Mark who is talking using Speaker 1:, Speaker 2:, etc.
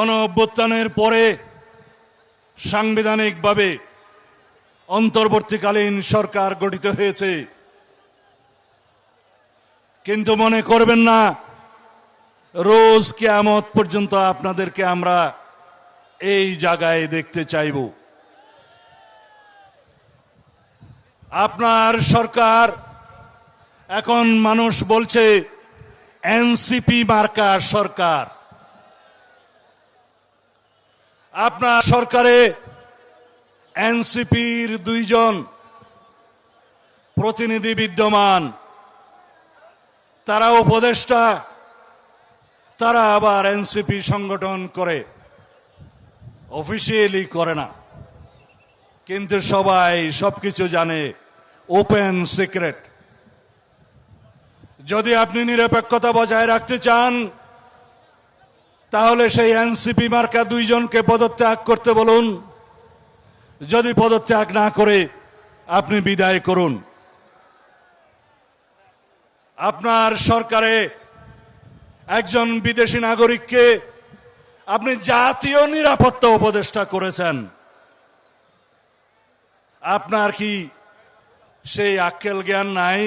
Speaker 1: গণঅভ্যুত্থানের পরে সাংবিধানিকভাবে অন্তর্বর্তীকালীন সরকার গঠিত হয়েছে, কিন্তু মনে করবেন না রোজ কিয়ামত পর্যন্ত আপনাদেরকে আমরা এই জায়গায় দেখতে চাইব। আপনার সরকার এখন মানুষ বলছে এনসিপি মার্কা সরকার। আপনার সরকারে এনসিপির 2 জন প্রতিনিধি বিদ্যমান, তারা উপদেষ্টা, তারা আবার এনসিপি সংগঠন করে, অফিসিয়ালি করে না, কিন্তু সবাই সবকিছু জানে, ওপেন সিক্রেট। যদি আপনি নিরপেক্ষতা বজায় রাখতে চান তাহলে সেই এনসিপি মার্কা 2 জনকে পদত্যাগ করতে বলুন। যদি পদত্যাগ না করে আপনি বিদায় করুন। আপনার সরকারে একজন বিদেশি নাগরিককে আপনি জাতীয় নিরাপত্তা উপদেষ্টা করেছেন। আপনার কি সেই আক্কেল জ্ঞান নাই?